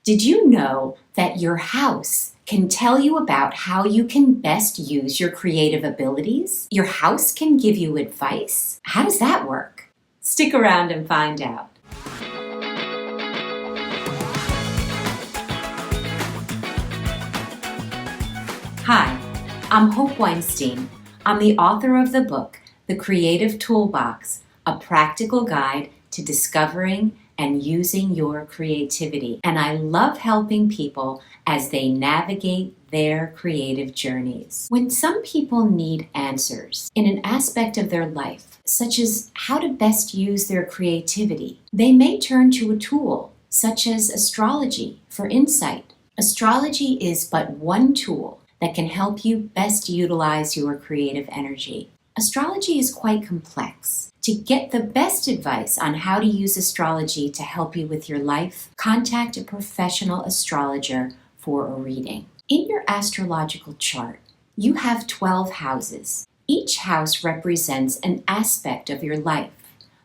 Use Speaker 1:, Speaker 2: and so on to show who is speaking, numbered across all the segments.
Speaker 1: Did you know that your house can tell you about how you can best use your creative abilities? Your house can give you advice? How does that work? Stick around and find out. Hi, I'm Hope Weinstein. I'm the author of the book, The Creative Toolbox, a practical guide to discovering and using your creativity. And I love helping people as they navigate their creative journeys. When some people need answers in an aspect of their life, such as how to best use their creativity, they may turn to a tool such as astrology for insight. Astrology is but one tool that can help you best utilize your creative energy. Astrology is quite complex. To get the best advice on how to use astrology to help you with your life, contact a professional astrologer for a reading. In your astrological chart, you have 12 houses. Each house represents an aspect of your life.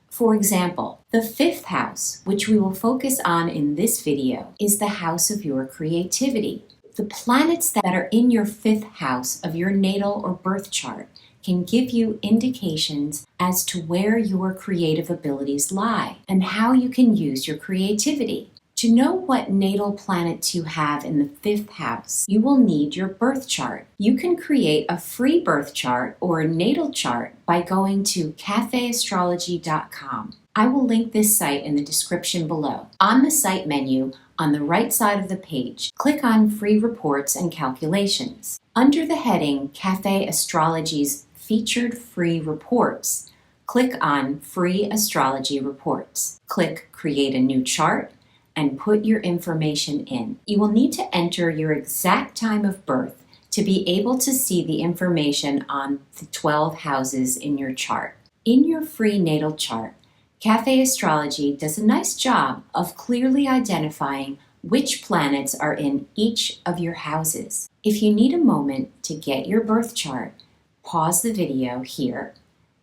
Speaker 1: For example, the 5th house, which we will focus on in this video, is the house of your creativity. The planets that are in your 5th house of your natal or birth chart can give you indications as to where your creative abilities lie and how you can use your creativity. To know what natal planets you have in the 5th house, you will need your birth chart. You can create a free birth chart or a natal chart by going to cafeastrology.com. I will link this site in the description below. On the site menu, on the right side of the page, click on Free Reports and Calculations. Under the heading Cafe Astrology's Featured Free Reports, click on Free Astrology Reports. Click Create a New Chart and put your information in. You will need to enter your exact time of birth to be able to see the information on the 12 houses in your chart. In your free natal chart, Cafe Astrology does a nice job of clearly identifying which planets are in each of your houses. If you need a moment to get your birth chart, pause the video here,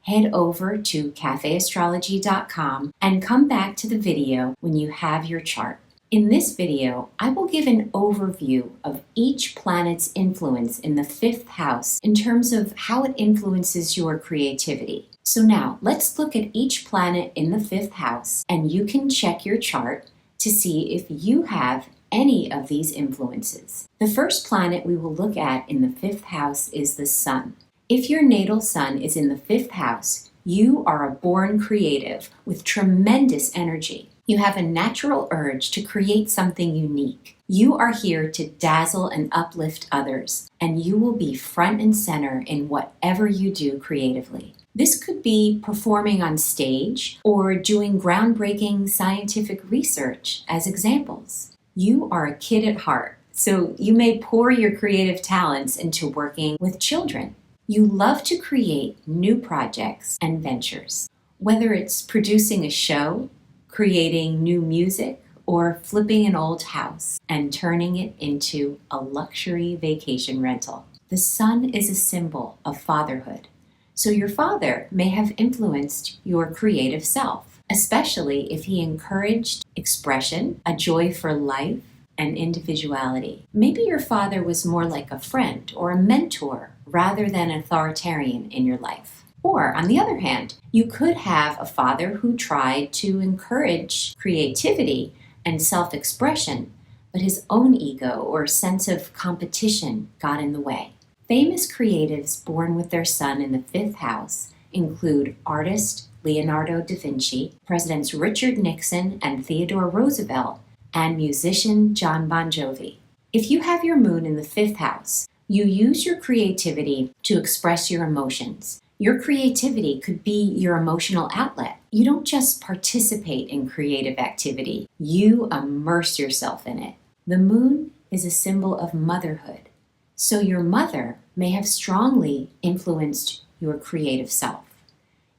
Speaker 1: head over to cafeastrology.com, and come back to the video when you have your chart. In this video, I will give an overview of each planet's influence in the 5th house in terms of how it influences your creativity. So now, let's look at each planet in the 5th house, and you can check your chart to see if you have any of these influences. The first planet we will look at in the 5th house is the Sun. If your natal Sun is in the 5th house, you are a born creative with tremendous energy. You have a natural urge to create something unique. You are here to dazzle and uplift others, and you will be front and center in whatever you do creatively. This could be performing on stage or doing groundbreaking scientific research as examples. You are a kid at heart, so you may pour your creative talents into working with children. You love to create new projects and ventures, whether it's producing a show, creating new music, or flipping an old house and turning it into a luxury vacation rental. The Sun is a symbol of fatherhood, so your father may have influenced your creative self, especially if he encouraged expression, a joy for life, and individuality. Maybe your father was more like a friend or a mentor rather than an authoritarian in your life. Or, on the other hand, you could have a father who tried to encourage creativity and self-expression, but his own ego or sense of competition got in the way. Famous creatives born with their Sun in the 5th house include artist Leonardo da Vinci, Presidents Richard Nixon and Theodore Roosevelt, and musician John Bon Jovi. If you have your moon in the 5th house, you use your creativity to express your emotions. Your creativity could be your emotional outlet. You don't just participate in creative activity, you immerse yourself in it. The moon is a symbol of motherhood, so your mother may have strongly influenced your creative self.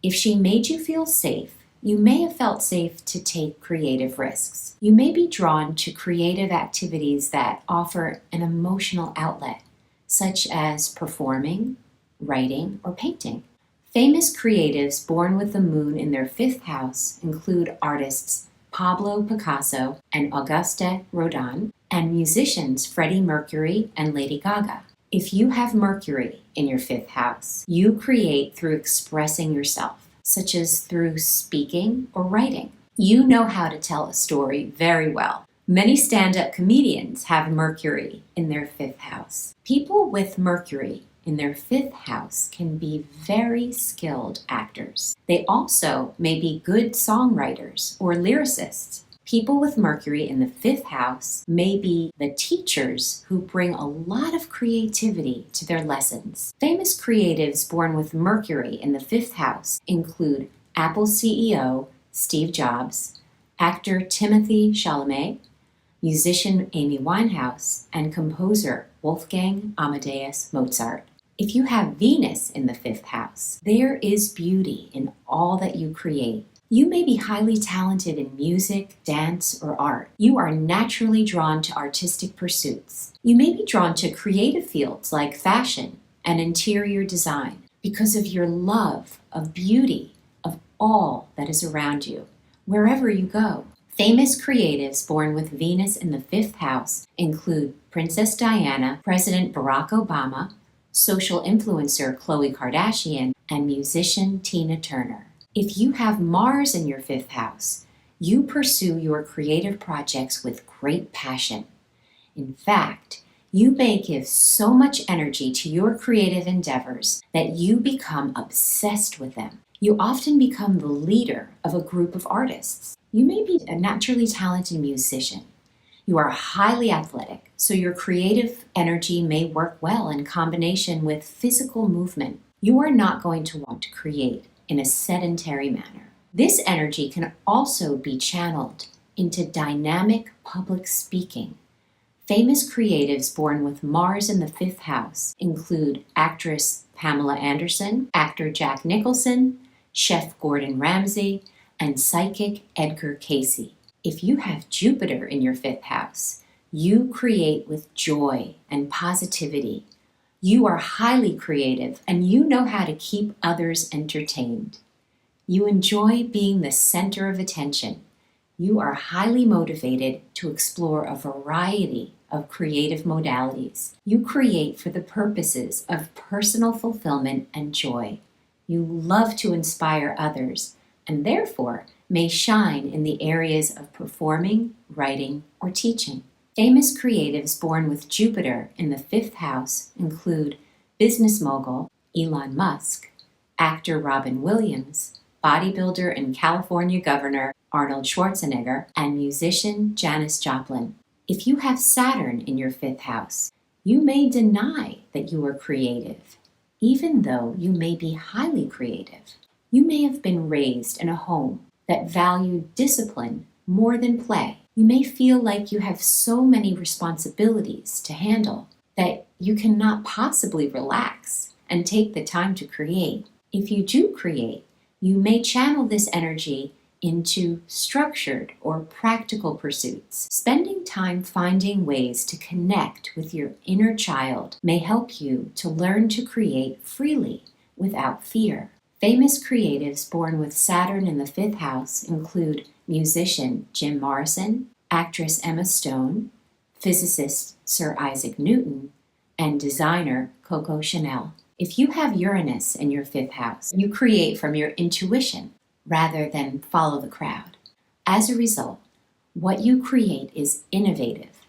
Speaker 1: If she made you feel safe, you may have felt safe to take creative risks. You may be drawn to creative activities that offer an emotional outlet, such as performing, writing, or painting. Famous creatives born with the moon in their 5th house include artists Pablo Picasso and Auguste Rodin, and musicians Freddie Mercury and Lady Gaga. If you have Mercury in your 5th house, you create through expressing yourself, such as through speaking or writing. You know how to tell a story very well. Many stand-up comedians have Mercury in their 5th house. People with Mercury in their 5th house can be very skilled actors. They also may be good songwriters or lyricists. People with Mercury in the 5th house may be the teachers who bring a lot of creativity to their lessons. Famous creatives born with Mercury in the 5th house include Apple CEO Steve Jobs, actor Timothée Chalamet, musician Amy Winehouse, and composer Wolfgang Amadeus Mozart. If you have Venus in the 5th house, there is beauty in all that you create. You may be highly talented in music, dance, or art. You are naturally drawn to artistic pursuits. You may be drawn to creative fields like fashion and interior design because of your love of beauty of all that is around you, wherever you go. Famous creatives born with Venus in the 5th house include Princess Diana, President Barack Obama, social influencer Khloe Kardashian, and musician Tina Turner. If you have Mars in your 5th house, you pursue your creative projects with great passion. In fact, you may give so much energy to your creative endeavors that you become obsessed with them. You often become the leader of a group of artists. You may be a naturally talented musician. You are highly athletic, so your creative energy may work well in combination with physical movement. You are not going to want to create in a sedentary manner. This energy can also be channeled into dynamic public speaking. Famous creatives born with Mars in the 5th house include actress Pamela Anderson, actor Jack Nicholson, chef Gordon Ramsay, and psychic Edgar Cayce. If you have Jupiter in your 5th house, you create with joy and positivity. You are highly creative and you know how to keep others entertained. You enjoy being the center of attention. You are highly motivated to explore a variety of creative modalities. You create for the purposes of personal fulfillment and joy. You love to inspire others and therefore may shine in the areas of performing, writing, or teaching. Famous creatives born with Jupiter in the 5th house include business mogul Elon Musk, actor Robin Williams, bodybuilder and California Governor Arnold Schwarzenegger, and musician Janis Joplin. If you have Saturn in your 5th house, you may deny that you are creative, even though you may be highly creative. You may have been raised in a home that valued discipline more than play. You may feel like you have so many responsibilities to handle that you cannot possibly relax and take the time to create. If you do create, you may channel this energy into structured or practical pursuits. Spending time finding ways to connect with your inner child may help you to learn to create freely without fear. Famous creatives born with Saturn in the 5th house include musician Jim Morrison, actress Emma Stone, physicist Sir Isaac Newton, and designer Coco Chanel. If you have Uranus in your 5th house, you create from your intuition rather than follow the crowd. As a result, what you create is innovative.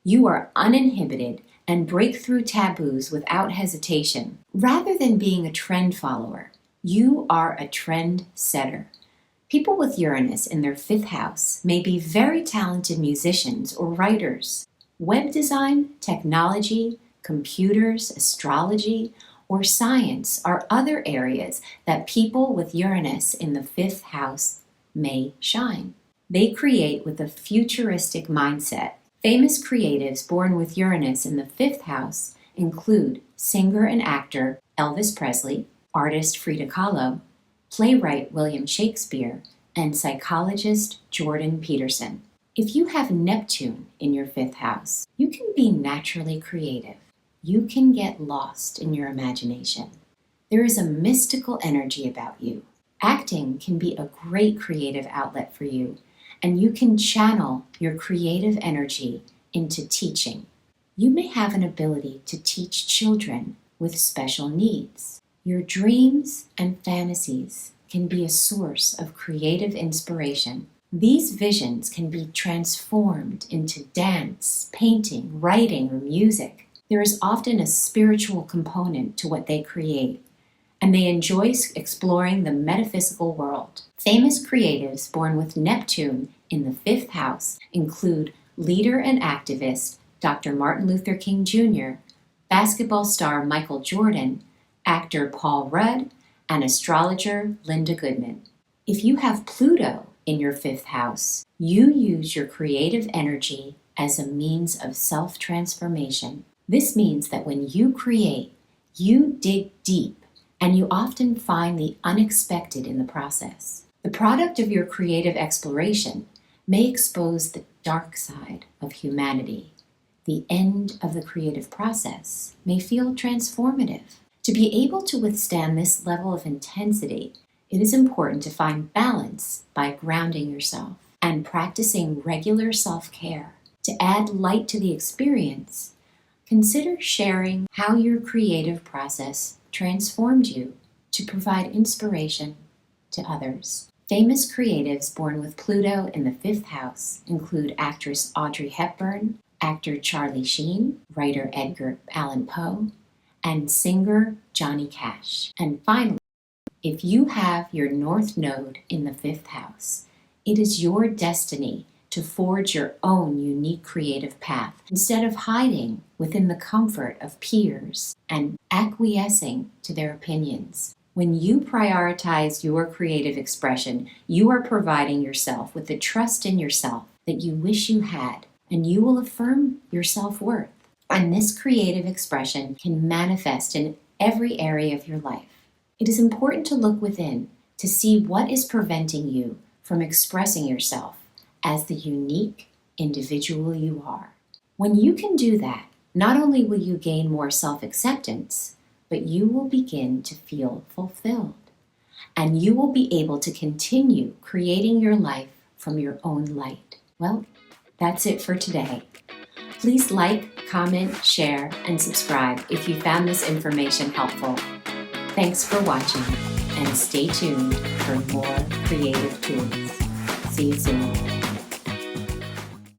Speaker 1: You are uninhibited and break through taboos without hesitation. Rather than being a trend follower, you are a trend setter. People with Uranus in their 5th house may be very talented musicians or writers. Web design, technology, computers, astrology, or science are other areas that people with Uranus in the 5th house may shine. They create with a futuristic mindset. Famous creatives born with Uranus in the 5th house include singer and actor Elvis Presley, artist Frida Kahlo, playwright William Shakespeare, and psychologist Jordan Peterson. If you have Neptune in your 5th house, you can be naturally creative. You can get lost in your imagination. There is a mystical energy about you. Acting can be a great creative outlet for you, and you can channel your creative energy into teaching. You may have an ability to teach children with special needs. Your dreams and fantasies can be a source of creative inspiration. These visions can be transformed into dance, painting, writing, or music. There is often a spiritual component to what they create, and they enjoy exploring the metaphysical world. Famous creatives born with Neptune in the 5th house include leader and activist Dr. Martin Luther King Jr., basketball star Michael Jordan, actor Paul Rudd, and astrologer Linda Goodman. If you have Pluto in your 5th house, you use your creative energy as a means of self-transformation. This means that when you create, you dig deep, and you often find the unexpected in the process. The product of your creative exploration may expose the dark side of humanity. The end of the creative process may feel transformative. To be able to withstand this level of intensity, it is important to find balance by grounding yourself and practicing regular self-care. To add light to the experience, consider sharing how your creative process transformed you to provide inspiration to others. Famous creatives born with Pluto in the 5th house include actress Audrey Hepburn, actor Charlie Sheen, writer Edgar Allan Poe, and singer Johnny Cash. And finally, if you have your North Node in the 5th house, it is your destiny to forge your own unique creative path instead of hiding within the comfort of peers and acquiescing to their opinions. When you prioritize your creative expression, you are providing yourself with the trust in yourself that you wish you had, and you will affirm your self-worth. And this creative expression can manifest in every area of your life. It is important to look within to see what is preventing you from expressing yourself as the unique individual you are. When you can do that, not only will you gain more self-acceptance, but you will begin to feel fulfilled. And you will be able to continue creating your life from your own light. Well, that's it for today. Please like, comment, share, and subscribe if you found this information helpful. Thanks for watching, and stay tuned for more creative tools. See you soon.